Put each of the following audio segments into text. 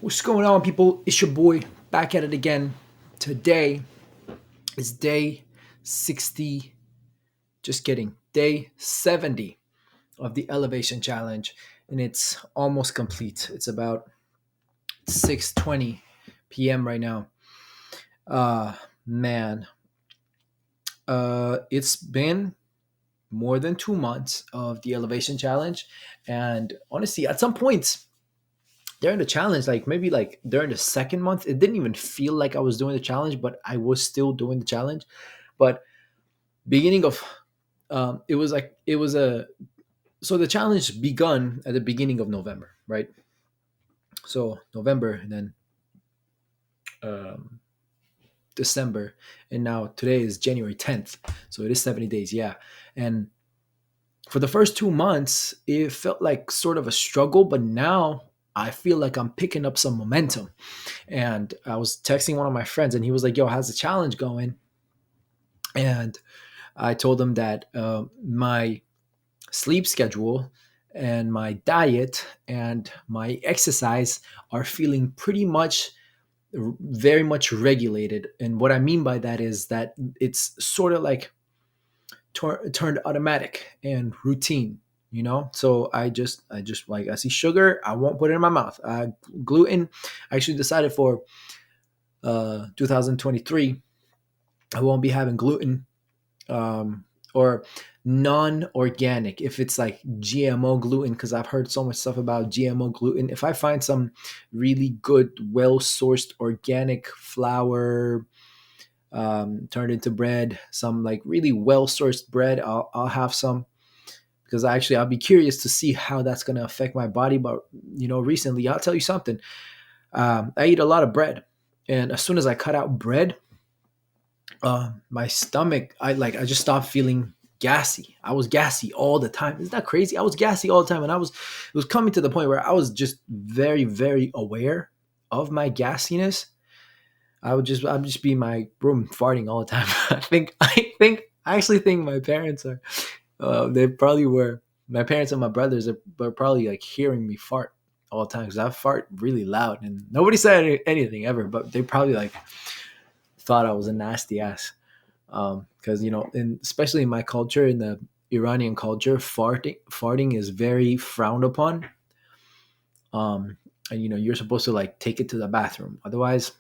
What's going on, people? It's your boy back at it again. Today is day 60, just kidding, day 70 of the Elevation Challenge, and it's almost complete. It's about 6:20 p.m. right now. Man, it's been more than 2 months of the Elevation Challenge, and honestly, at some points during the challenge, like maybe like during the second month, it didn't even feel like I was doing the challenge, but I was still doing the challenge. But beginning of it was like it was a so the challenge begun at the beginning of November, right? So November, and then um, December, and now today is January 10th, so it is 70 days, yeah. And for the first 2 months it felt like sort of a struggle, but now I feel like I'm picking up some momentum. And I was texting one of my friends, and he was like, "Yo, how's the challenge going?" And I told him that my sleep schedule and my diet and my exercise are feeling pretty much very much regulated. And what I mean by that is that it's sort of like turned automatic and routine, so I just like, I see sugar, I won't put it in my mouth. Gluten, I actually decided for 2023 I won't be having gluten, or non-organic. If it's like GMO gluten, because I've heard so much stuff about GMO gluten. If I find some really good, well-sourced organic flour, turned into bread, some like really well-sourced bread, I'll have some, because I'll be curious to see how that's going to affect my body. But recently, I'll tell you something. I eat a lot of bread, and as soon as I cut out bread, my stomach, I just stopped feeling gassy. I was gassy all the time. Isn't that crazy? I was gassy all the time, and it was coming to the point where I was just very, very aware of my gassiness. I'd just be in my room farting all the time. I actually think my parents are, they probably were, my parents and my brothers are probably like hearing me fart all the time, because I fart really loud and nobody said anything ever, but they probably like thought I was a nasty ass. Because especially in my culture, in the Iranian culture, farting is very frowned upon. And you're supposed to like take it to the bathroom, otherwise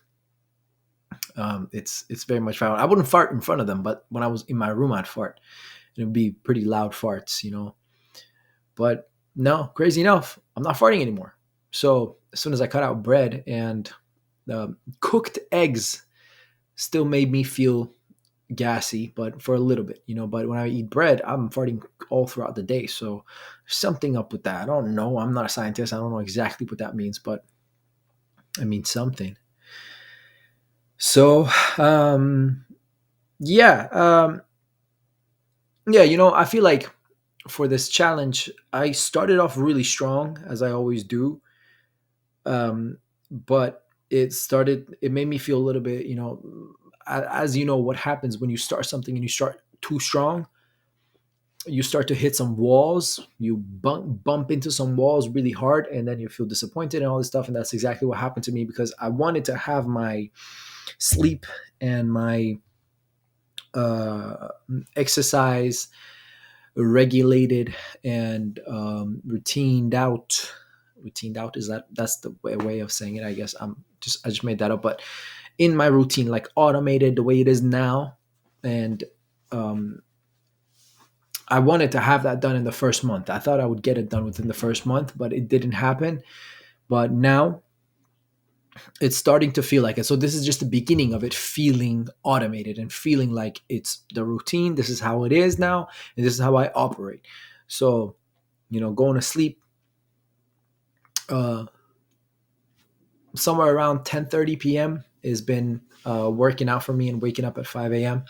it's very much frowned. I wouldn't fart in front of them, but when I was in my room, I'd fart, and it'd be pretty loud farts. But no, crazy enough, I'm not farting anymore. So as soon as I cut out bread, and cooked eggs still made me feel gassy, but for a little bit, But when I eat bread, I'm farting all throughout the day. So there's something up with that. I don't know. I'm not a scientist. I don't know exactly what that means, but it means something. So, yeah, yeah. I feel like for this challenge, I started off really strong, as I always do. But it made me feel a little bit, as you know, what happens when you start something and you start too strong, you start to hit some walls, you bump into some walls really hard, and then you feel disappointed and all this stuff. And that's exactly what happened to me, because I wanted to have my sleep and my uh, exercise regulated and routined out, is that's the way of saying it, I guess. I just made that up, but in my routine, like automated the way it is now. And um, I wanted to have that done in the first month. I thought I would get it done within the first month, but it didn't happen. But now it's starting to feel like it. So this is just the beginning of it feeling automated and feeling like it's the routine. This is how it is now, and this is how I operate. So, going to sleep uh, somewhere around 10:30 p.m. has been working out for me, and waking up at 5 a.m.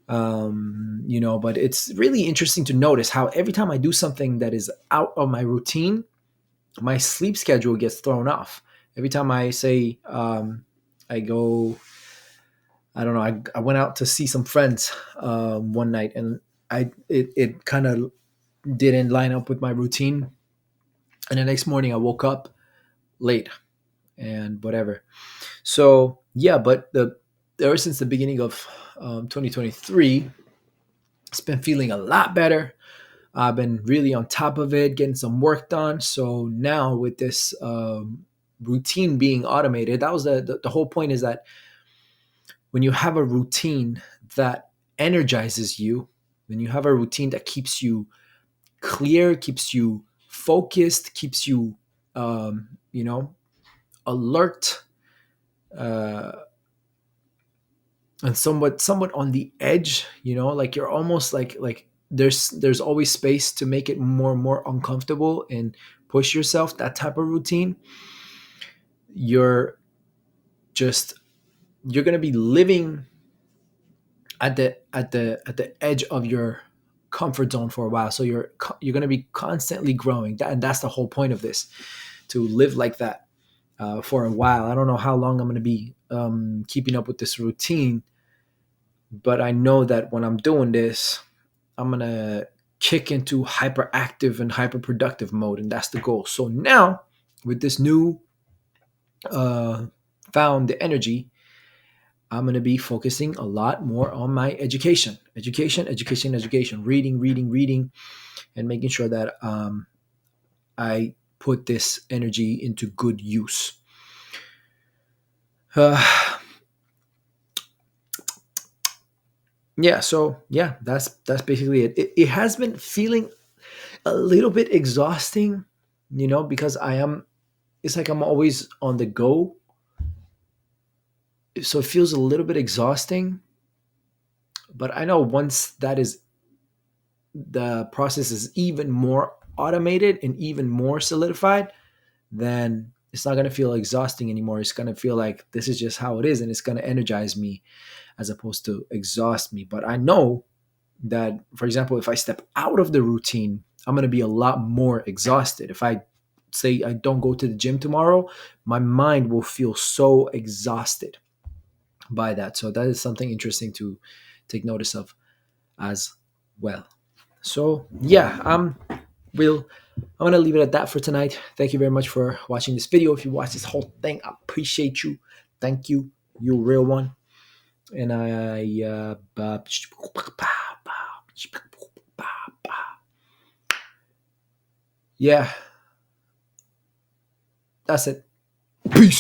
But it's really interesting to notice how every time I do something that is out of my routine, my sleep schedule gets thrown off. Every time I say I go, I don't know, I went out to see some friends one night, and it kind of didn't line up with my routine. And the next morning I woke up late, and whatever. So yeah, but the ever since the beginning of 2023, it's been feeling a lot better. I've been really on top of it, getting some work done. So now with this routine being automated, that was the whole point, is that when you have a routine that energizes you, when you have a routine that keeps you clear, keeps you focused, keeps you, you know, alert, uh, and somewhat on the edge, like you're almost like there's always space to make it more and more uncomfortable and push yourself, that type of routine. You're just you're going to be living at the edge of your comfort zone for a while, so you're going to be constantly growing, and that's the whole point of this, to live like that for a while. I don't know how long I'm going to be keeping up with this routine, but I know that when I'm doing this, I'm going to kick into hyperactive and hyperproductive mode, and that's the goal. So now, with this new uh, found energy, I'm going to be focusing a lot more on my education, reading, and making sure that I put this energy into good use. Uh, yeah, so yeah, that's basically it. It has been feeling a little bit exhausting, because it's like I'm always on the go. So it feels a little bit exhausting. But I know once the process is even more automated and even more solidified, then it's not going to feel exhausting anymore. It's going to feel like this is just how it is, and it's going to energize me as opposed to exhaust me. But I know that, for example, if I step out of the routine, I'm going to be a lot more exhausted. If I say I don't go to the gym tomorrow, my mind will feel so exhausted by that. So that is something interesting to take notice of as well. So yeah, will I'm gonna leave it at that for tonight. Thank you very much for watching this video. If you watched this whole thing, I appreciate you. Thank you. You a real one. And yeah, that's it. Peace.